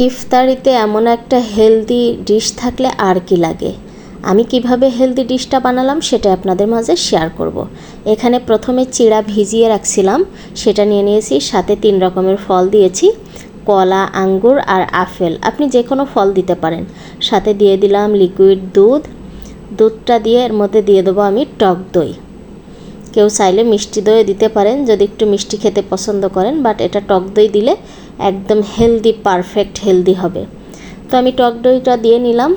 ইফতারিতে এমন একটা healthy dish থাকলে আর কি লাগে। আমি কিভাবে হেলদি ডিশটা বানালাম সেটা আপনাদের মাঝে শেয়ার করব। এখানে প্রথমে চিড়া ভিজিয়ে রাখছিলাম, সেটা নিয়ে নিয়েছি, সাথে 3 রকমের ফল দিয়েছি, কলা, আঙ্গুর আর আপেল, আপনি যে কোনো ফল দিতে পারেন। সাথে দিয়ে দিলাম লিকুইড দুধটা দিয়ে এর মধ্যে দিয়ে দেবো আমি টক দই। কেউ চাইলে মিষ্টি দই দিতে পারেন যদি একটু মিষ্টি খেতে পছন্দ করেন, বাট এটা টক দই দিলে একদম হেলদি, পারফেক্ট হেলদি হবে। তো আমি টক দইটা দিয়ে নিলাম।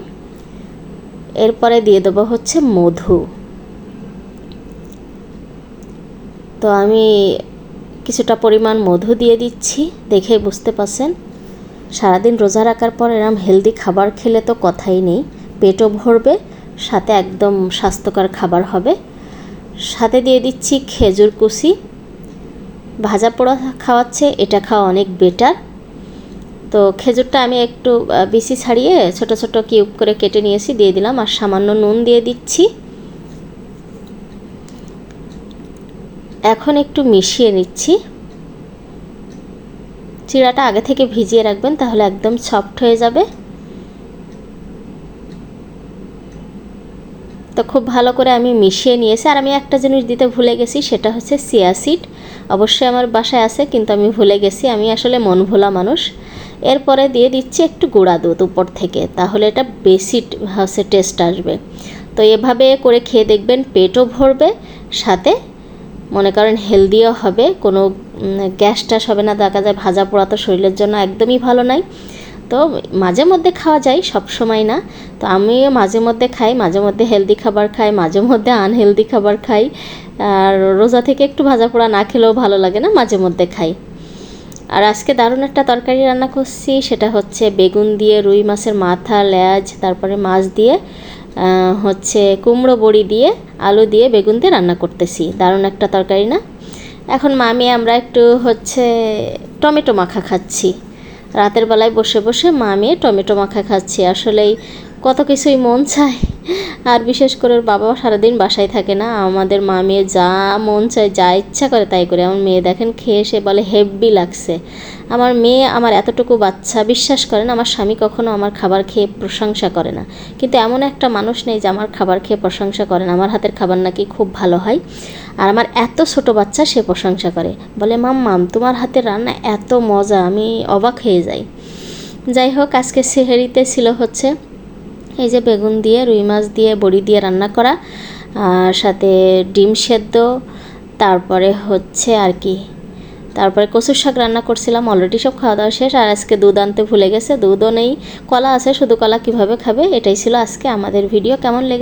এরপরে দিয়ে দেবো হচ্ছে মধু। তো আমি কিছুটা পরিমাণ মধু দিয়ে দিচ্ছি, দেখে বুঝতে পারছেন। সারাদিন রোজা রাখার পর এরম হেলদি খাবার খেলে তো কথাই নেই, পেটও ভরবে, সাথে একদম স্বাস্থ্যকর খাবার হবে। সাথে দিয়ে দিচ্ছি খেজুর কুচি। ভাজা পোড়া খাওয়াচ্ছে, এটা খাওয়া অনেক বেটার। তো খেজুরটা আমি একটু বিচি ছাড়িয়ে ছোট ছোট কিউব করে কেটে নিয়েছি, দিয়ে দিলাম। আর সামান্য নুন দিয়ে দিচ্ছি। এখন একটু মিশিয়ে নিচ্ছি। চিড়াটা আগে থেকে ভিজিয়ে রাখবেন, তাহলে একদম সফট হয়ে যাবে। তো খুব ভালো করে আমি মিশিয়ে নিয়েছি। আর আমি একটা জিনিস দিতে ভুলে গেছি, সেটা হচ্ছে চিয়া সিড। অবশ্যই আমার বাসায় আছে, কিন্তু আমি ভুলে গেছি, আমি আসলে মন ভোলা মানুষ। এরপরে দিয়ে দিচ্ছি একটু গুঁড়া দুধ উপর থেকে, তাহলে এটা বেশি হচ্ছে টেস্ট আসবে। তো এভাবে করে খেয়ে দেখবেন, পেটও ভরবে, সাথে মনে করেন হেলদিও হবে, কোনো গ্যাস ট্যাস হবে না। দেখা যায় ভাজা পোড়া তো শরীরের জন্য একদমই ভালো নয়। তো মাঝে মধ্যে খাওয়া যায়, সব সময় না। তো আমিও মাঝে মধ্যে খাই, মাঝে মধ্যে হেলদি খাবার খাই, মাঝে মধ্যে আনহেলদি খাবার খাই। আর রোজা থেকে একটু ভাজা পোড়া না খেলেও ভালো লাগে না, মাঝে মধ্যে খাই। আর আজকে দারুণ একটা তরকারি রান্না করছি, সেটা হচ্ছে বেগুন দিয়ে রুই মাছের মাথা, লেজ, তারপরে মাছ দিয়ে হচ্ছে কুমড়ো বড়ি দিয়ে, আলু দিয়ে, বেগুন দিয়ে রান্না করতেছি। দারুণ একটা তরকারি না? এখন মামি আমরা একটু হচ্ছে টমেটো মাখা খাচ্ছি। রাতের বেলায় বসে বসে মামি টমেটো মাখা খাচ্ছি। আসলেই কত কিছুই মন চায়। আর বিশেষ করে ওর বাবা সারাদিন বাসায় থাকে না, আমাদের মামি যা মন চায়, যা ইচ্ছা করে তাই করে। আমার মেয়ে দেখেন খেয়ে সে বলে হেব্বি লাগছে। আমার মেয়ে, আমার এতটুকু বাচ্চা, বিশ্বাস করেন আমার স্বামী কখনো আমার খাবার খেয়ে প্রশংসা করে না। কিন্তু এমন একটা মানুষ নেই যে আমার খাবার খেয়ে প্রশংসা করে না। আমার হাতের খাবার নাকি খুব ভালো হয়। আর আমার এত ছোট বাচ্চা, সে প্রশংসা করে, বলে মাম্মাম তোমার হাতের রান্না এত মজা, আমি অবাক হয়ে যাই। যাই হোক, আজকে সেহরিতে ছিল হচ্ছে এই যে বেগুন দিয়ে, রুই মাছ দিয়ে, বড়ি দিয়ে রান্না করা, আর সাথে ডিম সেদ্ধ, তারপরে হচ্ছে আর কি, তারপরে কচুর শাক রান্না করছিলাম। অলরেডি সব খাওয়া দাওয়া শেষ। আর আজকে দুধ আনতে ভুলে গেছে, দুধও নেই, কলা আছে, শুধু কলা কীভাবে খাবে। এটাই ছিল আজকে আমাদের ভিডিও। কেমন লেগে